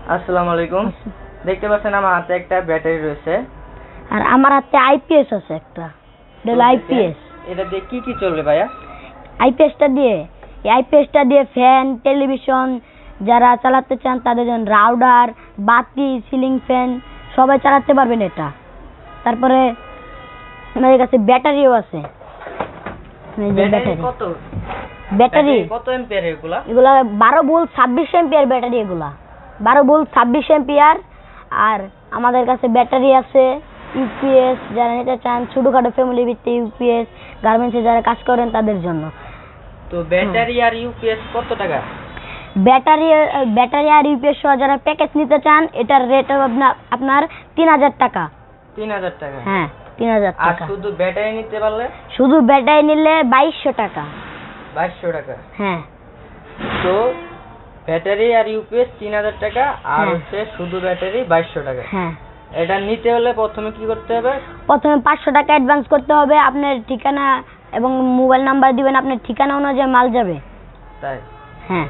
আসসালামু আলাইকুম। দেখতে পাচ্ছেন আমার হাতে একটা ব্যাটারি রয়েছে আর আমার হাতে আইপিএস আছে একটা। এটা আইপিএস। এটা দিয়ে কি কি চলবে ভাইয়া? আইপিএসটা দিয়ে ফ্যান, টেলিভিশন যারা চালাতে চান তাদের জন্য রাউটার, বাতি, সিলিং ফ্যান সবাই চালাতে পারবেন এটা। তারপরে আমাদের কাছে ব্যাটারিও আছে। ব্যাটারি কত এম্পিয়ার এগুলা? এগুলা 12 ভোল্ট 26 এম্পিয়ার ব্যাটারি। এগুলা 12 ভোল্ট 26 এম্পিয়ার। আর আমাদের কাছে ব্যাটারি আছে ইউপিএস যারা নিতে চান, ছোটখাটো ফ্যামিলি ভিত্তিক ইউপিএস, গার্মেন্টসে যারা কাজ করেন তাদের জন্য। তো ব্যাটারি আর ইউপিএস কত টাকা? ব্যাটারি আর ইউপিএস সহ যারা প্যাকেজ নিতে চান এটার রেট আপনার 3000 টাকা। 3000 টাকা? হ্যাঁ 3000 আর টাকা। শুধু ব্যাটারি নিতে পারলে? শুধু ব্যাটারি নিলে 2200 টাকা। 2200 টাকা? হ্যাঁ। তো ব্যাটারি আর ইউপিএস 3000 টাকা আর হচ্ছে শুধু ব্যাটারি 2200 টাকা। হ্যাঁ। এটা নিতে হলে প্রথমে কি করতে হবে? প্রথমে 500 টাকা অ্যাডভান্স করতে হবে। আপনার ঠিকানা এবং মোবাইল নাম্বার দিবেন, আপনার ঠিকানা অনুযায়ী মাল যাবে। তাই? হ্যাঁ।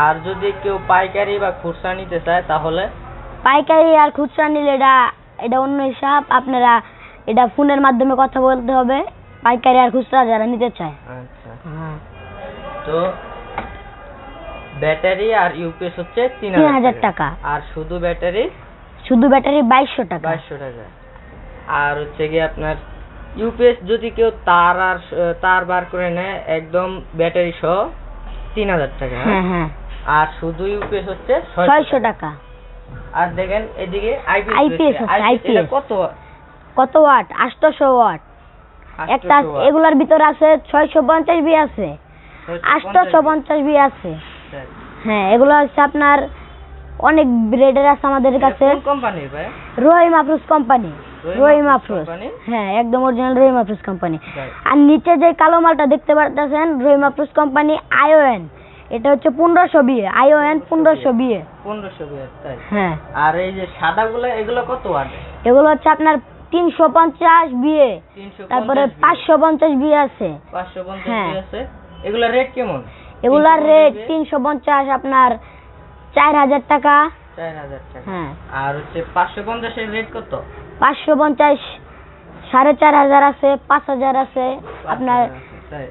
আর যদি কেউ পাইকারি বা খুচরা নিতে চায় তাহলে? পাইকারি আর খুচরা নিলে এটা অন্য হিসাব। আপনারা এটা ফোনের মাধ্যমে কথা বলতে হবে পাইকারি আর খুচরা যারা নিতে চায়। আচ্ছা। তো ব্যাটারি আর ইউপিএস হচ্ছে 3000 টাকা আর শুধু ব্যাটারি 2200 টাকা। 2200 টাকা। আর হচ্ছে কি আপনার ইউপিএস যদি কেউ তার বার করে নেয় একদম ব্যাটারি সহ 3000 টাকা। হ্যাঁ। আর শুধু ইউপিএস হচ্ছে 600 টাকা। আর দেখেন এদিকে আইপিএস এটা কত ওয়াট? 800 ওয়াট। একটা এগুলার ভিতর আছে 650 ভি আছে, 850 ভি আছে। হ্যাঁ এগুলো হচ্ছে আপনার অনেক ব্র্যান্ডের আছে আমাদের কাছে। কোন কোম্পানি ভাই? রহিম আফরোজ কোম্পানি। রহিম আফরোজ, হ্যাঁ একদম অরিজিনাল রহিম আফরোজ কোম্পানি। আর নিচে যে কালো মালটা দেখতে পাচ্ছেন রহিম আফরোজ কোম্পানি আইওএন, এটা হচ্ছে 1500 বিএ। ION 1500 BA. 1500 বিএ? তাই? হ্যাঁ। আর এই যে সাদাগুলো এগুলো কত ওয়াট? এগুলো হচ্ছে আপনার 350 বিএ। তারপরে 550 বিএ আছে। 550 বিএ আছে। এগুলা রেট কেমন? এগুলার রেট 350 আপনার 4000 টাকা। 4000 টাকা। হ্যাঁ। আর হচ্ছে 550 এর রেট কত? 550 4500 আছে, 5000 আছে আপনার। তাই?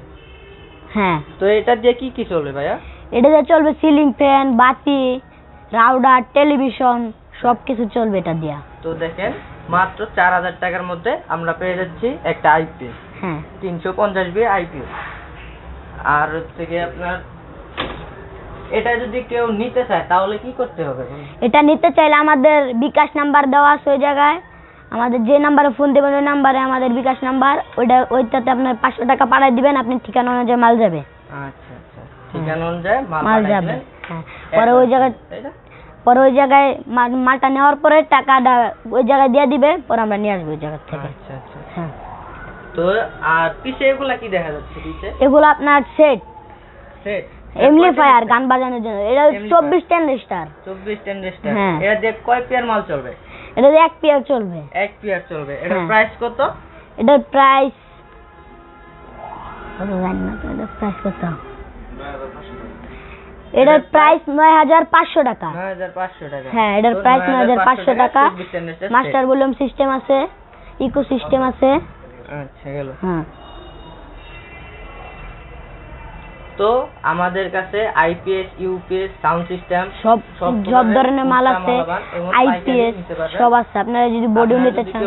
হ্যাঁ। তো এটা দিয়ে কি কি চলবে ভাইয়া? এটা দিয়ে চলবে সিলিং ফ্যান, বাতি, রাউটার, টেলিভিশন সবকিছু চলবে এটা দিয়া। তো দেখেন মাত্র 4000 টাকার মধ্যে আমরা পেয়ে যাচ্ছি একটা আইপিএস। হ্যাঁ 350 বি আইপিএস। আর হচ্ছে কি আপনার এটা যদি কেউ নিতে চায় তাহলে কি করতে হবে? এটা নিতে চাইলে আমাদের বিকাশ নাম্বার দেওয়া আছে ওই জায়গায়। আমাদের যে নাম্বারে ফোন দেবেন ওই নাম্বারে আমাদের বিকাশ নাম্বার, ওইটাতে আপনার 500 টাকা পাঠিয়ে দিবেন, আপনি ঠিকানা অনুযায়ী মাল যাবে। আচ্ছা। ঠিকানা অনুযায়ী মাল যাবে। হ্যাঁ। পরে ওই জায়গায় মালটা নেওয়ার পরে টাকাটা ওই জায়গায় দিয়ে দিবে, পরে আমরা নিয়ে আসবো ওই জায়গা থেকে। আচ্ছা। হ্যাঁ। তো আর পিছে এগুলা কি দেখা যাচ্ছে পিছে? এগুলো আপনার সেট এমপ্লিফায়ার গান বাজানোর জন্য। এটা 24 ট্রানজিস্টর। 24 ট্রানজিস্টর। হ্যাঁ। এটা দিয়ে কয় পেয়ার মাল চলবে? এটা দিয়ে 1 পেয়ার চলবে। 1 পেয়ার চলবে। এটার প্রাইস কত? এটার প্রাইস এটার প্রাইস 9500 টাকা। 9500 টাকা? হ্যাঁ এটার প্রাইস 9500 টাকা। মাস্টার ভলিউম সিস্টেম আছে, ইকো সিস্টেম আছে। আচ্ছা গেল। হ্যাঁ। তো আমাদের কাছে আইপিএস, ইউপিএস, সাউন্ড সিস্টেম সব ধরনের মাল আছে। আইপিএস সব আছে। আপনারা যদি বডি নিতে চান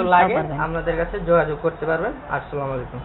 আমাদের কাছে যোগাযোগ করতে পারবেন। আসসালামু আলাইকুম।